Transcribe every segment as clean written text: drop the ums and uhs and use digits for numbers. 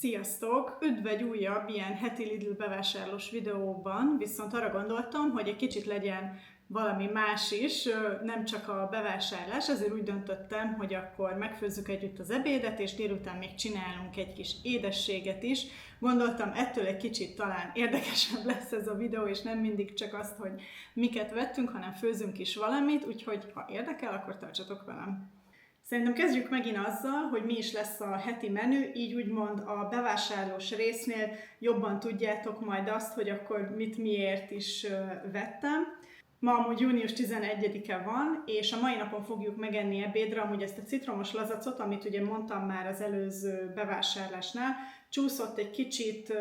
Sziasztok! Üdv egy újabb ilyen heti Lidl bevásárlós videóban, viszont arra gondoltam, hogy egy kicsit legyen valami más is, nem csak a bevásárlás, ezért úgy döntöttem, hogy akkor megfőzzük együtt az ebédet, és délután még csinálunk egy kis édességet is. Gondoltam, ettől egy kicsit talán érdekesebb lesz ez a videó, és nem mindig csak azt, hogy miket vettünk, hanem főzünk is valamit, úgyhogy ha érdekel, akkor tartsatok velem! Szerintem kezdjük megint azzal, hogy mi is lesz a heti menü, így úgymond a bevásárlós résznél jobban tudjátok majd azt, hogy akkor mit miért is vettem. Ma amúgy június 11-e van, és a mai napon fogjuk megenni ebédre amúgy ezt a citromos lazacot, amit ugye mondtam már az előző bevásárlásnál. Csúszott egy kicsit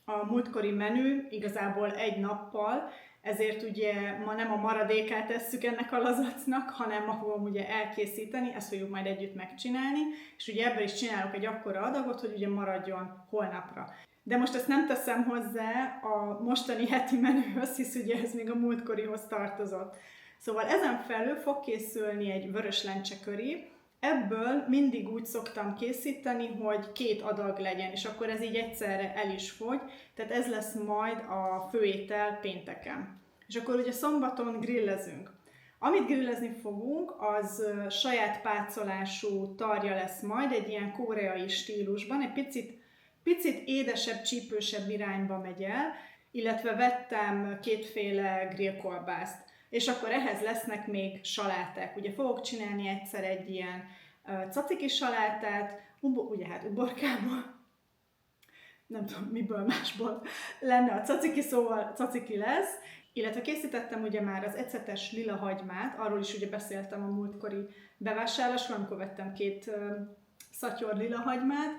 a múltkori menü, igazából egy nappal, ezért ugye ma nem a maradékát tesszük ennek a lazacnak, hanem ma fogom ugye elkészíteni, ezt fogjuk majd együtt megcsinálni, és ugye ebből is csinálok egy akkora adagot, hogy ugye maradjon holnapra. De most ezt nem teszem hozzá a mostani heti menühöz, hisz ugye ez még a múltkorihoz tartozott. Szóval ezen felül fog készülni egy vörös lencseköri. Ebből mindig úgy szoktam készíteni, hogy 2 adag legyen, és akkor ez így egyszerre el is fogy, tehát ez lesz majd a főétel pénteken. És akkor ugye szombaton grillezünk. Amit grillezni fogunk, az saját pácolású tarja lesz majd, egy ilyen koreai stílusban, egy picit édesebb, csípősebb irányba megy el, illetve vettem 2 grillkolbászt. És akkor ehhez lesznek még saláták. Ugye fogok csinálni egyszer egy ilyen caciki salátát, ugye hát uborkából, nem tudom miből másból lenne a caciki, szóval caciki lesz, illetve készítettem ugye már az ecetes lila hagymát, arról is ugye beszéltem a múltkori bevásárlásról, amikor vettem 2 szatyor lila hagymát,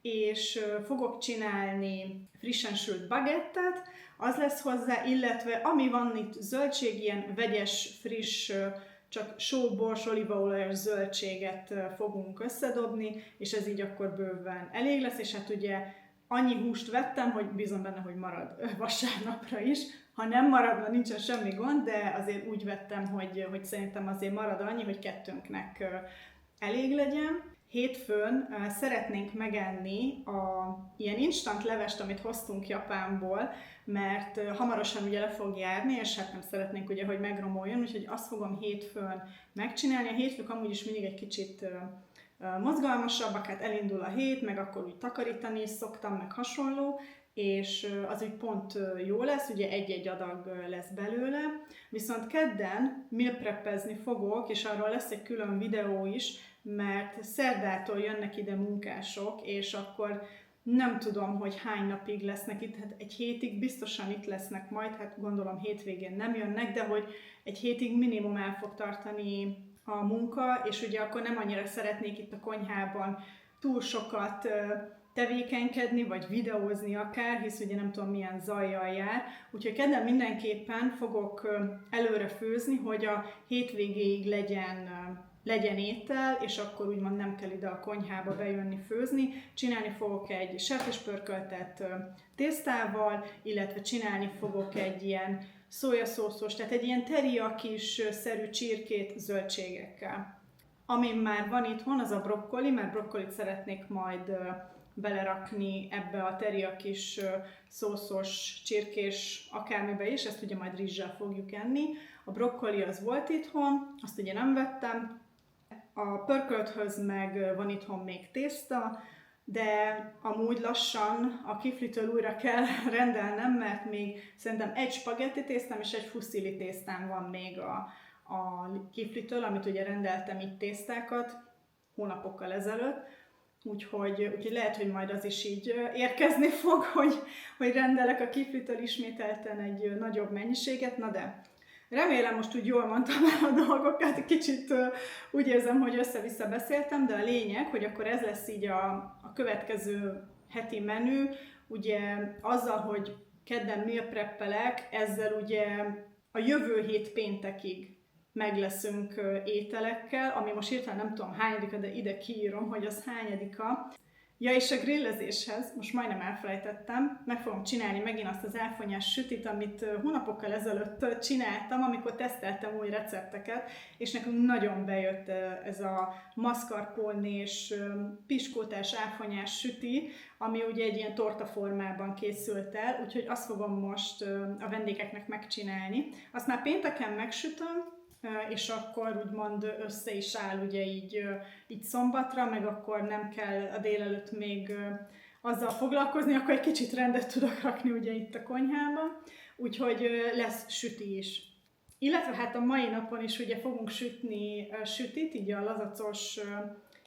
és fogok csinálni frissen sült bagettet, az lesz hozzá, illetve ami van itt zöldség, ilyen vegyes, friss, csak só, bors, olívaolajos zöldséget fogunk összedobni, és ez így akkor bőven elég lesz, és hát ugye annyi húst vettem, hogy bízom benne, hogy marad vasárnapra is. Ha nem maradna, nincsen semmi gond, de azért úgy vettem, hogy szerintem azért marad annyi, hogy 2-nknek elég legyen. Hétfőn szeretnénk megenni a ilyen instant levest, amit hoztunk Japánból, mert hamarosan ugye le fog járni, és hát nem szeretnénk ugye, hogy megromoljon, úgyhogy azt fogom hétfőn megcsinálni. A hétfők amúgy is mindig egy kicsit mozgalmasabbak, hát elindul a hét, meg akkor úgy takarítani is szoktam, meg hasonló, és az úgy pont jó lesz, ugye egy-egy adag lesz belőle. Viszont kedden meal preppezni fogok, és arról lesz egy külön videó is, mert szerdától jönnek ide munkások, és akkor nem tudom, hogy hány napig lesznek itt, hát egy hétig biztosan itt lesznek majd, hát gondolom hétvégén nem jönnek, de hogy egy hétig minimum el fog tartani a munka, és ugye akkor nem annyira szeretnék itt a konyhában túl sokat tevékenykedni, vagy videózni akár, hisz ugye nem tudom milyen zajjal jár. Úgyhogy kedden mindenképpen fogok előre főzni, hogy a hétvégéig legyen étel, és akkor úgymond nem kell ide a konyhába bejönni főzni. Csinálni fogok egy sertéspörköltet tésztával, illetve csinálni fogok egy ilyen szójaszószos, tehát egy ilyen teriyaki-szerű csirkét zöldségekkel. Amin már van itthon, az a brokkoli, mert brokkolit szeretnék majd belerakni ebbe a teriyakis szószos, csirkés akármibe is, ezt ugye majd rizssel fogjuk enni. A brokkoli az volt itthon, azt ugye nem vettem. A pörkölthöz meg van itthon még tészta, de amúgy lassan a kiflitől újra kell rendelnem, mert még szerintem egy spagetti tésztám és egy fuszili tésztám van még a kiflitől, amit ugye rendeltem itt tésztákat hónapokkal ezelőtt. Úgyhogy lehet, hogy majd az is így érkezni fog, hogy rendelek a kiflitől ismételten egy nagyobb mennyiséget, na de remélem most úgy jól mondtam el a dolgokat, kicsit úgy érzem, hogy össze-vissza beszéltem, de a lényeg, hogy akkor ez lesz így a következő heti menü, ugye azzal, hogy kedden meal preppelek, ezzel ugye a jövő hét péntekig meg leszünk ételekkel, ami most hirtelen nem tudom hányadika, de ide kiírom, hogy az hányadika. Ja, és a grillezéshez, most majdnem elfelejtettem, meg fogom csinálni megint azt az elfonyás sütit, amit hónapokkal ezelőtt csináltam, amikor teszteltem új recepteket, és nekünk nagyon bejött ez a mascarpone és piskótás elfonyás süti, ami ugye egy ilyen torta formában készült el, úgyhogy azt fogom most a vendégeknek megcsinálni. Azt már pénteken megsütöm, és akkor úgymond össze is áll ugye így szombatra, meg akkor nem kell a délelőtt még azzal foglalkozni, akkor egy kicsit rendet tudok rakni ugye itt a konyhában, úgyhogy lesz süti is. Illetve hát a mai napon is ugye fogunk sütni sütit, így a lazacos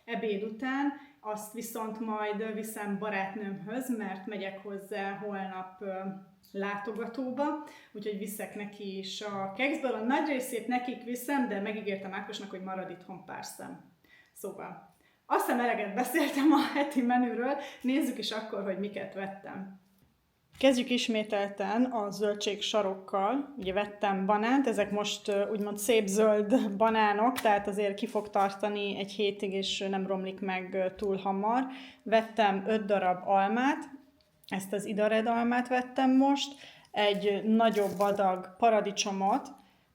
ebéd után, azt viszont majd viszem barátnőmhöz, mert megyek hozzá holnap látogatóba, úgyhogy viszek neki is a kekszből. A nagy részét nekik viszem, de megígértem Ákosnak, hogy marad itthon pár szem. Szóval, azt hiszem eleget beszéltem a heti menüről, nézzük is akkor, hogy miket vettem. Kezdjük ismételten a zöldség sarokkal. Ugye vettem banánt, ezek most úgymond szép zöld banánok, tehát azért ki fog tartani egy hétig, és nem romlik meg túl hamar. Vettem 5 darab almát, ezt az Idared almát vettem most, egy nagyobb adag paradicsomot.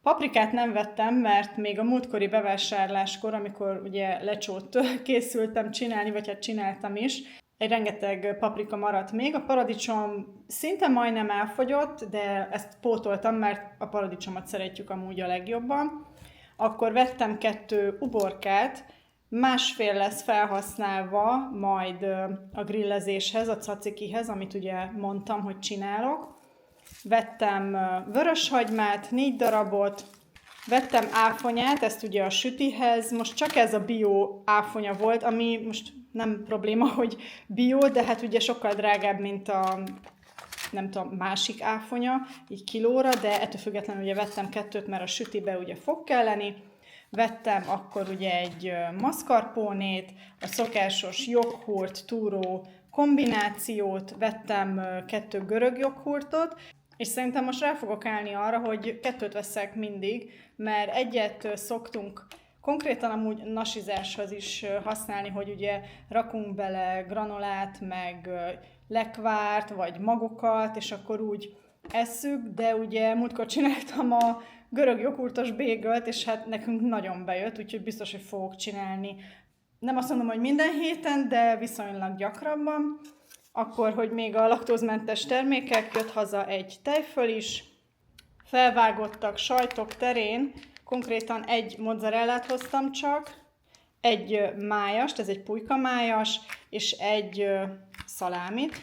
Paprikát nem vettem, mert még a múltkori bevásárláskor, amikor ugye lecsót készültem csinálni, vagy hát csináltam is, egy rengeteg paprika maradt még. A paradicsom szinte majdnem elfogyott, de ezt pótoltam, mert a paradicsomot szeretjük amúgy a legjobban. Akkor vettem 2 uborkát, 1,5 lesz felhasználva majd a grillezéshez, a cacikihez, amit ugye mondtam, hogy csinálok. Vettem vöröshagymát, 4 darabot, vettem áfonyát, ezt ugye a sütihez, most csak ez a bio áfonya volt, ami most nem probléma, hogy bio, de hát ugye sokkal drágább, mint a nem tudom, másik áfonya, így kilóra, de ettől függetlenül ugye vettem 2, mert a sütibe ugye fog kelleni. Vettem akkor ugye egy mascarpónét, a szokásos joghurt, túró kombinációt, vettem 2 görög joghurtot, és szerintem most rá fogok állni arra, hogy 2 veszek mindig, mert egyet szoktunk konkrétan amúgy nasizáshoz is használni, hogy ugye rakunk bele granolát, meg lekvárt, vagy magokat, és akkor úgy esszük, de ugye múltkor csináltam a görög joghurtos bégölt, és hát nekünk nagyon bejött, úgyhogy biztos, hogy fogok csinálni. Nem azt mondom, hogy minden héten, de viszonylag gyakrabban. Akkor, hogy még a laktózmentes termékek, jött haza egy tejföl is, felvágottak sajtok terén, konkrétan egy mozzarellát hoztam csak, egy májast, ez egy pulykamájas, és egy szalámit.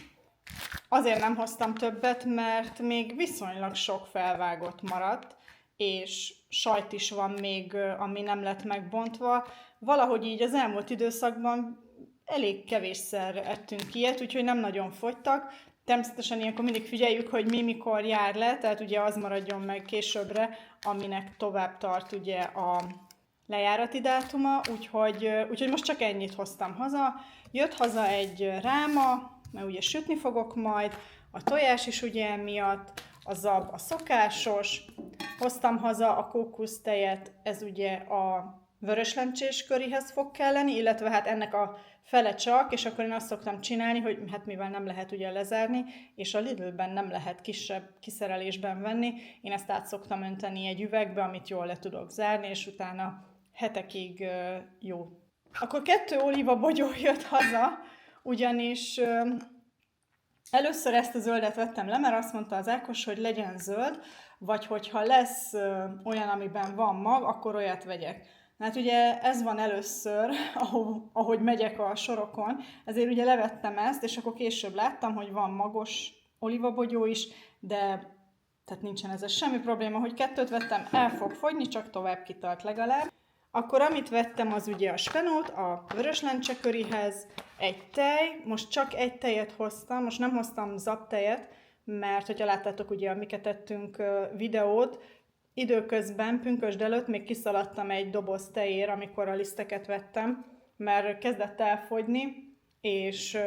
Azért nem hoztam többet, mert még viszonylag sok felvágott maradt, és sajt is van még, ami nem lett megbontva. Valahogy így az elmúlt időszakban elég kevésszer ettünk ilyet, úgyhogy nem nagyon fogytak. Természetesen ilyenkor mindig figyeljük, hogy mi mikor jár le, tehát ugye az maradjon meg későbbre, aminek tovább tart ugye a lejárati dátuma, úgyhogy most csak ennyit hoztam haza. Jött haza egy ráma, mert ugye sütni fogok majd, a tojás is ugye emiatt, a zab a szokásos, hoztam haza a kókusztejet, ez ugye a vöröslencsés körihez fog kelleni, illetve hát ennek a fele csak, és akkor én azt szoktam csinálni, hogy hát mivel nem lehet ugye lezárni, és a Lidlben nem lehet kisebb kiszerelésben venni, én ezt át szoktam önteni egy üvegbe, amit jól le tudok zárni, és utána hetekig jó. Akkor 2 olívabogyó jött haza, ugyanis először ezt a zöldet vettem le, mert azt mondta az Ákos, hogy legyen zöld, vagy hogyha lesz olyan, amiben van mag, akkor olyat vegyek. Hát ugye ez van először, ahogy megyek a sorokon, ezért ugye levettem ezt, és akkor később láttam, hogy van magos olívabogyó is, de tehát nincsen ezzel semmi probléma, hogy 2 vettem, el fog fogyni, csak tovább kitart legalább. Akkor amit vettem, az ugye a spenót, a vöröslencsekörihez, egy tej, most csak egy tejet hoztam, most nem hoztam zabtejet, mert hogyha láttátok ugye, amiket ettünk videót, időközben, pünkösd előtt még kiszaladtam egy doboz tejér, amikor a liszteket vettem, mert kezdett elfogyni, és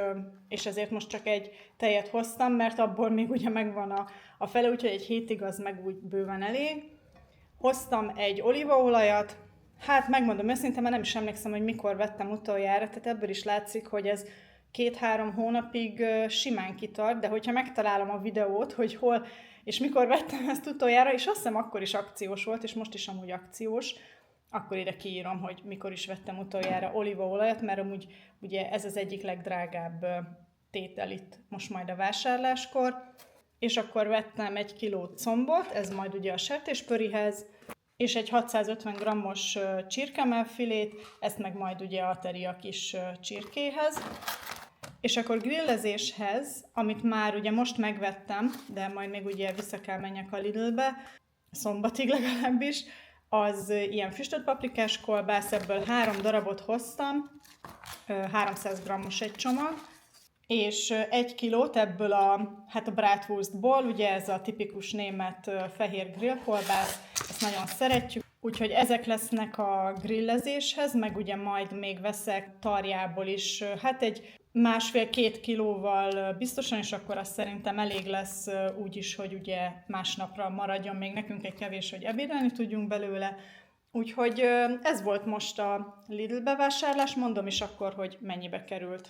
ezért most csak egy tejet hoztam, mert abból még ugye megvan a fele, úgyhogy egy hétig az meg úgy bőven elég. Hoztam egy olívaolajat, hát megmondom őszintén, mert nem is emlékszem, hogy mikor vettem utoljára, tehát ebből is látszik, hogy ez 2-3 hónapig simán kitart, de hogyha megtalálom a videót, hogy hol és mikor vettem ezt utoljára, és azt hiszem akkor is akciós volt, és most is amúgy akciós, akkor ide kiírom, hogy mikor is vettem utoljára olívaolajat, mert amúgy ugye ez az egyik legdrágább tétel itt most majd a vásárláskor, és akkor vettem 1 kiló combot, ez majd ugye a sertéspörihez, és egy 650 g-os csirkemelfilét, ezt meg majd ugye a teri a kis csirkéhez. És akkor grillezéshez, amit már ugye most megvettem, de majd még ugye vissza kell menjek a Lidlbe, szombatig legalábbis, az ilyen füstölt paprikás kolbász, ebből 3 darabot hoztam, 300 g-os egy csomag, és 1 kilót ebből a bratwurstból, ugye ez a tipikus német fehér grillkolbász, ezt nagyon szeretjük, úgyhogy ezek lesznek a grillezéshez, meg ugye majd még veszek tarjából is, egy 1,5-2 kilóval biztosan, és akkor azt szerintem elég lesz úgy is, hogy ugye másnapra maradjon még nekünk egy kevés, hogy ebédelni tudjunk belőle. Úgyhogy ez volt most a Lidl bevásárlás, mondom is akkor, hogy mennyibe került.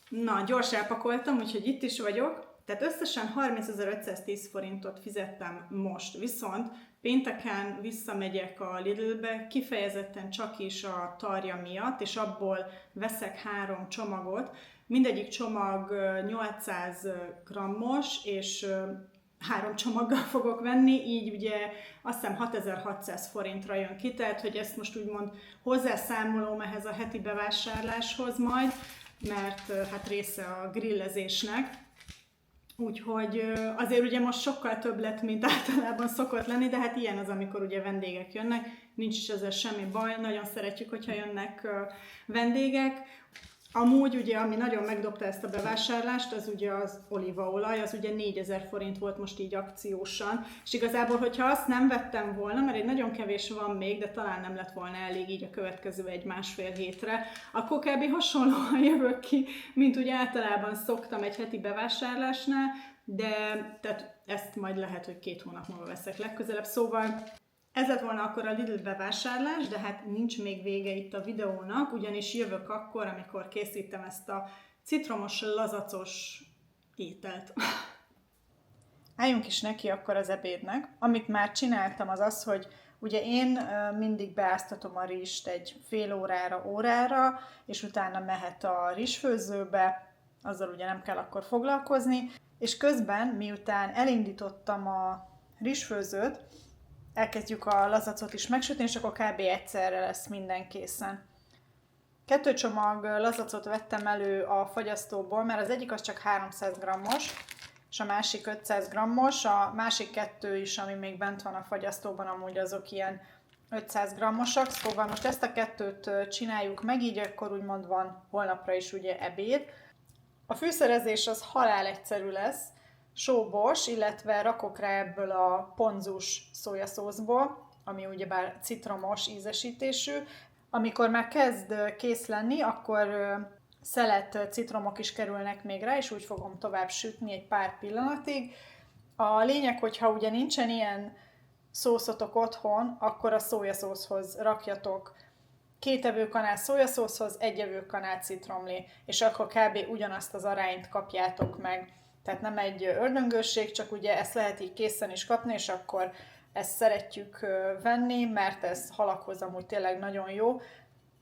Na, gyors elpakoltam, úgyhogy itt is vagyok. Tehát összesen 30.510 forintot fizettem most, viszont pénteken visszamegyek a Lidlbe, kifejezetten csak is a tarja miatt, és abból veszek 3 csomagot. Mindegyik csomag 800 g-os, és 3 csomaggal fogok venni, így ugye azt hiszem 6600 forintra jön ki, tehát hogy ezt most úgymond hozzászámolom ehhez a heti bevásárláshoz majd, mert hát része a grillezésnek. Úgyhogy azért ugye most sokkal több lett, mint általában szokott lenni, de hát ilyen az, amikor ugye vendégek jönnek, nincs is ezzel semmi baj, nagyon szeretjük, hogyha jönnek vendégek. Amúgy ugye, ami nagyon megdobta ezt a bevásárlást, az ugye az olívaolaj, az ugye 4000 forint volt most így akciósan, és igazából, hogyha azt nem vettem volna, mert egy nagyon kevés van még, de talán nem lett volna elég így a következő 1-1,5 hétre, akkor kb. Hasonlóan jövök ki, mint úgy általában szoktam egy heti bevásárlásnál, de tehát ezt majd lehet, hogy 2 hónap múlva veszek legközelebb, szóval ez lett volna akkor a Lidl bevásárlás, de hát nincs még vége itt a videónak, ugyanis jövök akkor, amikor készítem ezt a citromos, lazacos ételt. Álljunk is neki akkor az ebédnek. Amit már csináltam az az, hogy ugye én mindig beáztatom a rizst egy fél órára, és utána mehet a rizsfőzőbe, azzal ugye nem kell akkor foglalkozni, és közben, miután elindítottam a rizsfőzőt, elkezdjük a lazacot is megsütni, és akkor kb. Egyszerre lesz minden készen. 2 csomag lazacot vettem elő a fagyasztóból, mert az egyik az csak 300 g-os, és a másik 500 g-os, a másik 2 is, ami még bent van a fagyasztóban, amúgy azok ilyen 500 g-osak, szóval most ezt a 2-t csináljuk meg, így akkor úgymond van holnapra is ugye ebéd. A fűszerezés az halál egyszerű lesz, sóbors, illetve rakok rá ebből a ponzus szójaszószból, ami ugyebár citromos ízesítésű. Amikor már kezd kész lenni, akkor szelet citromok is kerülnek még rá, és úgy fogom tovább sütni egy pár pillanatig. A lényeg, hogyha ugye nincsen ilyen szószotok otthon, akkor a szójaszószhoz rakjatok 2 evőkanál szójaszószhoz 1 evőkanál citromlé, és akkor kb. Ugyanazt az arányt kapjátok meg. Tehát nem egy ördöngőség, csak ugye ezt lehet így készen is kapni, és akkor ezt szeretjük venni, mert ez halakhoz amúgy tényleg nagyon jó,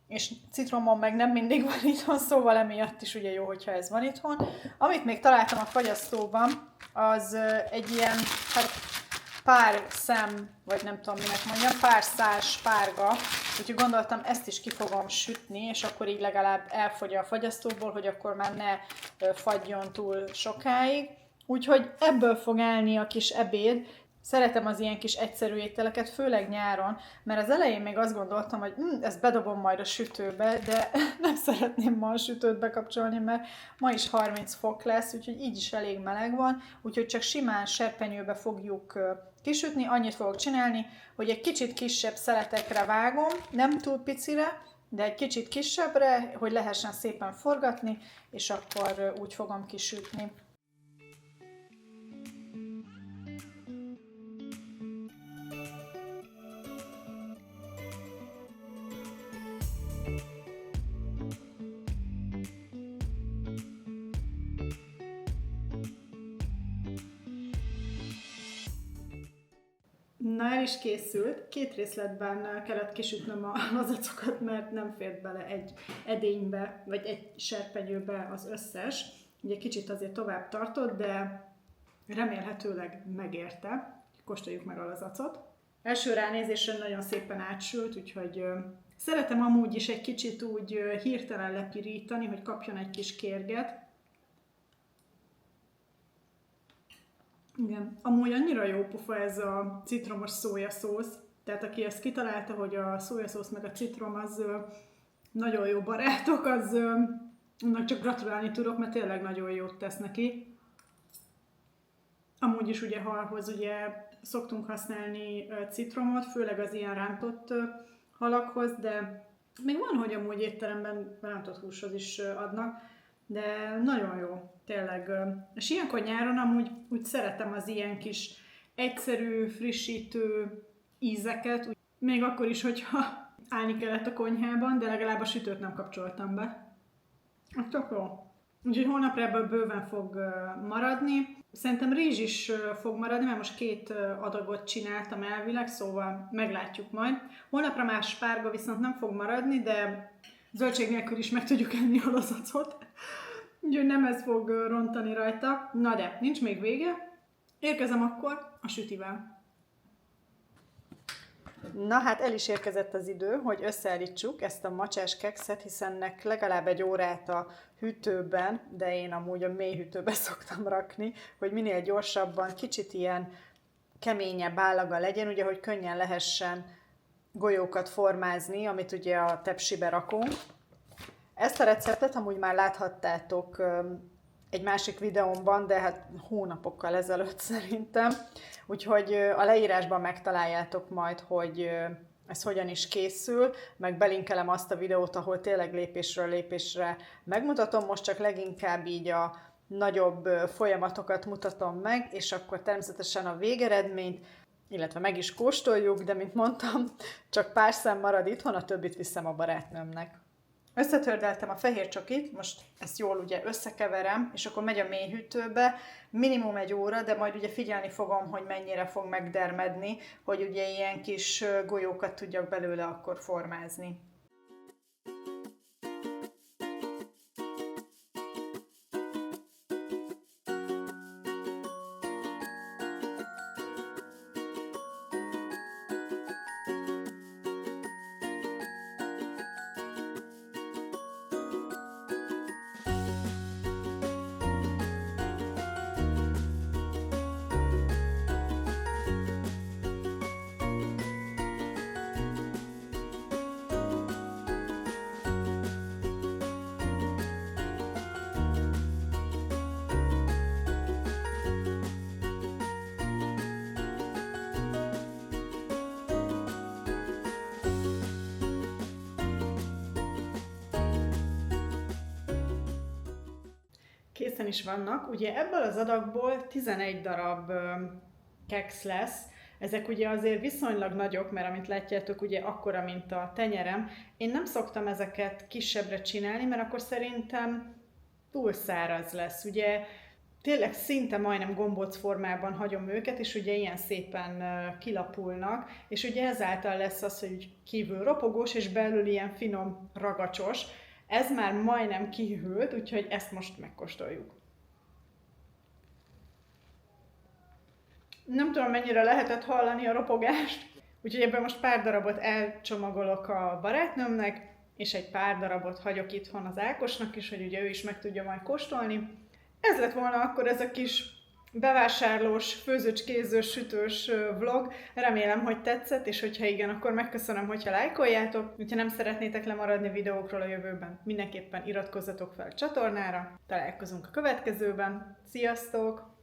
és citromon meg nem mindig van itthon, szóval emiatt is ugye jó, hogyha ez van itthon. Amit még találtam a fagyasztóban, az egy ilyen pár szem, vagy nem tudom minek mondjam, pár szál spárga, úgyhogy gondoltam, ezt is ki fogom sütni, és akkor így legalább elfogy a fagyasztóból, hogy akkor már ne fagyjon túl sokáig. Úgyhogy ebből fog állni a kis ebéd. Szeretem az ilyen kis egyszerű ételeket, főleg nyáron, mert az elején még azt gondoltam, hogy ezt bedobom majd a sütőbe, de nem szeretném ma a sütőt bekapcsolni, mert ma is 30 fok lesz, úgyhogy így is elég meleg van, úgyhogy csak simán serpenyőbe fogjuk kisütni. Annyit fogok csinálni, hogy egy kicsit kisebb szeletekre vágom, nem túl picire, de egy kicsit kisebbre, hogy lehessen szépen forgatni, és akkor úgy fogom kisütni. Na, el is készült. 2 részletben kellett kisütnöm a lazacokat, mert nem fért bele egy edénybe, vagy egy serpenyőbe az összes. Ugye kicsit azért tovább tartott, de remélhetőleg megérte. Kóstoljuk meg a lazacot. Első ránézésre nagyon szépen átsült, úgyhogy szeretem amúgy is egy kicsit úgy hirtelen lepirítani, hogy kapjon egy kis kérget. Igen, amúgy annyira jó pofa ez a citromos szójaszósz, tehát aki ezt kitalálta, hogy a szójaszósz meg a citrom az nagyon jó barátok, az annak csak gratulálni tudok, mert tényleg nagyon jót tesz neki. Amúgy is ugye halhoz ugye szoktunk használni citromot, főleg az ilyen rántott halakhoz, de még van, hogy amúgy étteremben rántott húshoz is adnak, de nagyon jó, tényleg. És ilyenkor nyáron amúgy úgy szeretem az ilyen kis egyszerű, frissítő ízeket, még akkor is, hogyha állni kellett a konyhában, de legalább a sütőt nem kapcsoltam be. Tök jó. Úgyhogy holnapra ebből bőven fog maradni. Szerintem rizs is fog maradni, mert most 2 adagot csináltam elvileg, szóval meglátjuk majd. Holnapra más spárga viszont nem fog maradni, de zöldség nélkül is meg tudjuk enni a lazacot. Úgyhogy nem ez fog rontani rajta. Na de, nincs még vége. Érkezem akkor a sütivel. Na hát el is érkezett az idő, hogy összeállítsuk ezt a macsás kekszet, hiszen ennek legalább 1 órát a hűtőben, de én amúgy a mély hűtőbe szoktam rakni, hogy minél gyorsabban, kicsit ilyen keményebb állaga legyen, ugye, hogy könnyen lehessen golyókat formázni, amit ugye a tepsibe rakunk. Ezt a receptet amúgy már láthattátok egy másik videómban, de hát hónapokkal ezelőtt szerintem. Úgyhogy a leírásban megtaláljátok majd, hogy ez hogyan is készül, meg belinkelem azt a videót, ahol tényleg lépésről lépésre megmutatom, most csak leginkább így a nagyobb folyamatokat mutatom meg, és akkor természetesen a végeredményt, illetve meg is kóstoljuk, de mint mondtam, csak pár szem marad itthon, a többit viszem a barátnőmnek. Összetördeltem a fehér csokit, most ezt jól ugye összekeverem, és akkor megy a mély hűtőbe, minimum 1 óra, de majd ugye figyelni fogom, hogy mennyire fog megdermedni, hogy ugye ilyen kis golyókat tudjak belőle akkor formázni. Készen is vannak. Ugye ebből az adagból 11 darab keksz lesz. Ezek ugye azért viszonylag nagyok, mert amit látjátok, ugye akkora, mint a tenyerem. Én nem szoktam ezeket kisebbre csinálni, mert akkor szerintem túl száraz lesz. Ugye tényleg szinte majdnem gombóc formában hagyom őket, és ugye ilyen szépen kilapulnak, és ugye ezáltal lesz az, hogy kívül ropogós, és belül ilyen finom ragacsos. Ez már majdnem kihűlt, úgyhogy ezt most megkóstoljuk. Nem tudom, mennyire lehetett hallani a ropogást, úgyhogy ebben most pár darabot elcsomagolok a barátnőmnek, és egy pár darabot hagyok itthon az Ákosnak is, hogy ugye ő is meg tudja majd kóstolni. Ez lett volna akkor ez a kis bevásárlós, főzőcskézős, sütős vlog. Remélem, hogy tetszett, és hogyha igen, akkor megköszönöm, hogyha lájkoljátok. Ha nem szeretnétek lemaradni videókról a jövőben, mindenképpen iratkozzatok fel a csatornára. Találkozunk a következőben. Sziasztok!